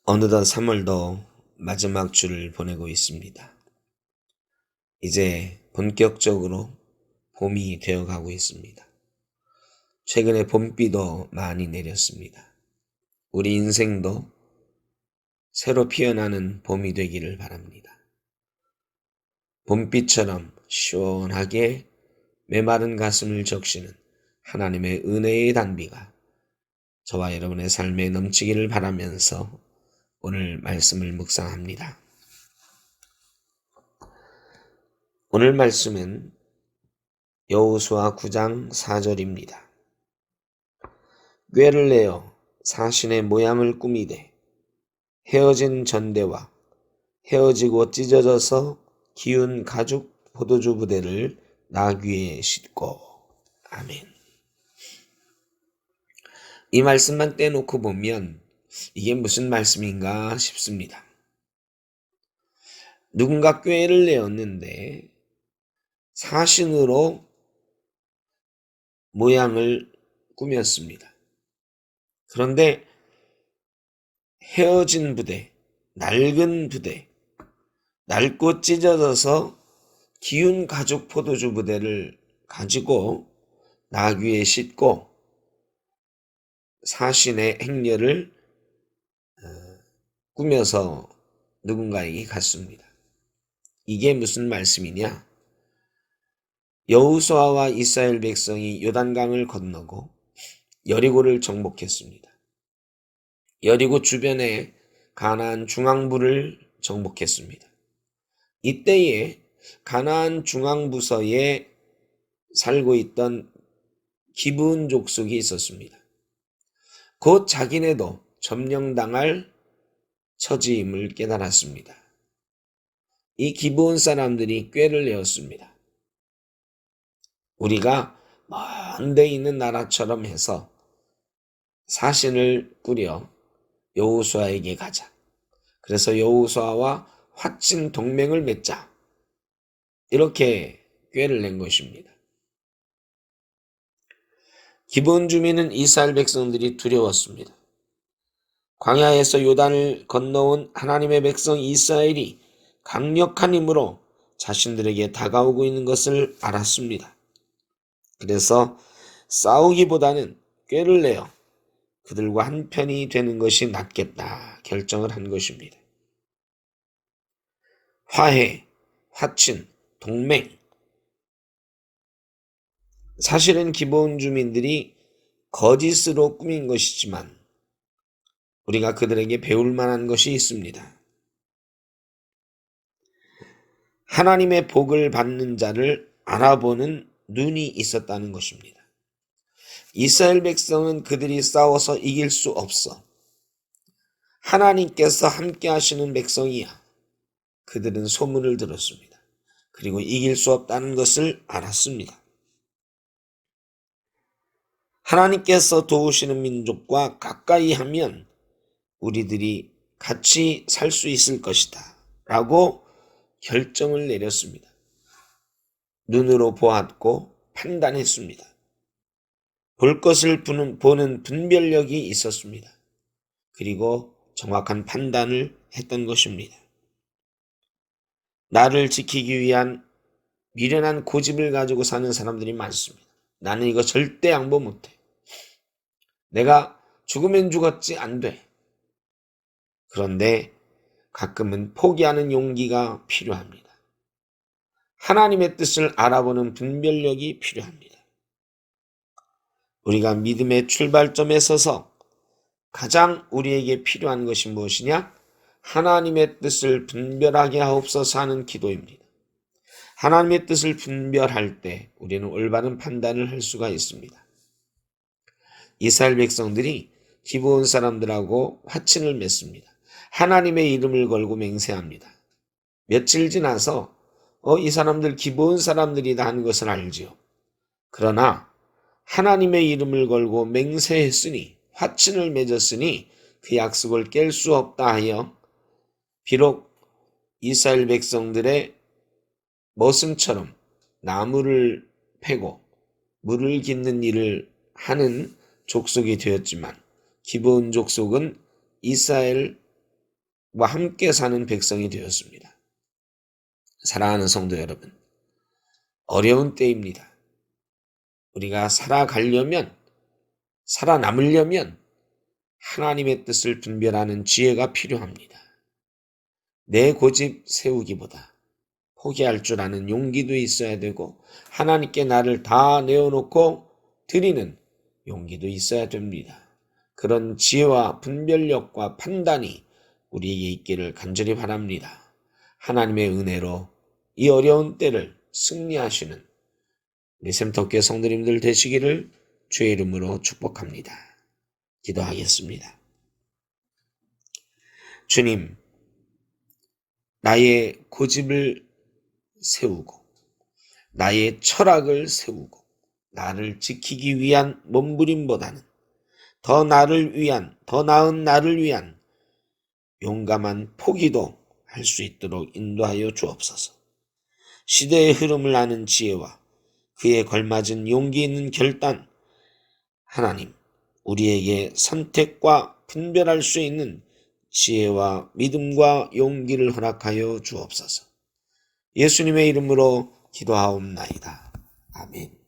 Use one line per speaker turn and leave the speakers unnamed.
어느덧 3월도 마지막 주를 보내고 있습니다. 이제 본격적으로 봄이 되어가고 있습니다. 최근에 봄비도 많이 내렸습니다. 우리 인생도 새로 피어나는 봄이 되기를 바랍니다. 봄비처럼 시원하게 메마른 가슴을 적시는 하나님의 은혜의 단비가 저와 여러분의 삶에 넘치기를 바라면서 오늘 말씀을 묵상합니다. 오늘 말씀은 여호수아 9장 4절입니다. 꾀를 내어 사신의 모양을 꾸미되 헤어진 전대와 헤어지고 찢어져서 기운 가죽 포도주 부대를 나귀에 싣고. 아멘. 이 말씀만 떼놓고 보면 이게 무슨 말씀인가 싶습니다. 누군가 꾀를 내었는데 사신으로 모양을 꾸몄습니다. 그런데 헤어진 부대, 낡은 부대, 낡고 찢어져서 기운 가죽 포도주 부대를 가지고 나귀에 싣고 사신의 행렬을 꾸며서 누군가에게 갔습니다. 이게 무슨 말씀이냐? 여호수아와 이스라엘 백성이 요단강을 건너고 여리고를 정복했습니다. 여리고 주변에 가나안 중앙부를 정복했습니다. 이때에 가나안 중앙부서에 살고 있던 기브온 족속이 있었습니다. 곧 자기네도 점령당할 처지임을 깨달았습니다. 이 기브온 사람들이 꾀를 내었습니다. 우리가 먼 데 있는 나라처럼 해서 사신을 꾸려 여호수아에게 가자. 그래서 여호수아와 화친 동맹을 맺자. 이렇게 꾀를 낸 것입니다. 기브온 주민은 이스라엘 백성들이 두려웠습니다. 광야에서 요단을 건너온 하나님의 백성 이스라엘이 강력한 힘으로 자신들에게 다가오고 있는 것을 알았습니다. 그래서 싸우기보다는 꾀를 내어 그들과 한편이 되는 것이 낫겠다 결정을 한 것입니다. 화해, 화친, 동맹. 사실은 기브온 주민들이 거짓으로 꾸민 것이지만 우리가 그들에게 배울 만한 것이 있습니다. 하나님의 복을 받는 자를 알아보는 눈이 있었다는 것입니다. 이스라엘 백성은 그들이 싸워서 이길 수 없어. 하나님께서 함께 하시는 백성이야. 그들은 소문을 들었습니다. 그리고 이길 수 없다는 것을 알았습니다. 하나님께서 도우시는 민족과 가까이 하면 우리들이 같이 살 수 있을 것이다 라고 결정을 내렸습니다. 눈으로 보았고 판단했습니다. 볼 것을 보는 분별력이 있었습니다. 그리고 정확한 판단을 했던 것입니다. 나를 지키기 위한 미련한 고집을 가지고 사는 사람들이 많습니다. 나는 이거 절대 양보 못해. 내가 죽으면 죽었지 안 돼. 그런데 가끔은 포기하는 용기가 필요합니다. 하나님의 뜻을 알아보는 분별력이 필요합니다. 우리가 믿음의 출발점에 서서 가장 우리에게 필요한 것이 무엇이냐? 하나님의 뜻을 분별하게 하옵소서 하는 기도입니다. 하나님의 뜻을 분별할 때 우리는 올바른 판단을 할 수가 있습니다. 이스라엘 백성들이 기브온 사람들하고 화친을 맺습니다. 하나님의 이름을 걸고 맹세합니다. 며칠 지나서 이 사람들 기브온 사람들이다 하는 것을 알지요. 그러나 하나님의 이름을 걸고 맹세했으니 화친을 맺었으니 그 약속을 깰 수 없다 하여 비록 이스라엘 백성들의 머슴처럼 나무를 패고 물을 깃는 일을 하는 족속이 되었지만 기브온 족속은 이스라엘 함께 사는 백성이 되었습니다. 사랑하는 성도 여러분, 어려운 때입니다. 우리가 살아남으려면 하나님의 뜻을 분별하는 지혜가 필요합니다. 내 고집 세우기보다 포기할 줄 아는 용기도 있어야 되고, 하나님께 나를 다 내어놓고 드리는 용기도 있어야 됩니다. 그런 지혜와 분별력과 판단이 우리에게 있기를 간절히 바랍니다. 하나님의 은혜로 이 어려운 때를 승리하시는 우리 샘터교회 성도님들 되시기를 주의 이름으로 축복합니다. 기도하겠습니다. 주님, 나의 고집을 세우고 나의 철학을 세우고 나를 지키기 위한 몸부림보다는 더 나은 나를 위한 용감한 포기도 할 수 있도록 인도하여 주옵소서. 시대의 흐름을 아는 지혜와 그에 걸맞은 용기 있는 결단, 하나님, 우리에게 선택과 분별할 수 있는 지혜와 믿음과 용기를 허락하여 주옵소서. 예수님의 이름으로 기도하옵나이다. 아멘.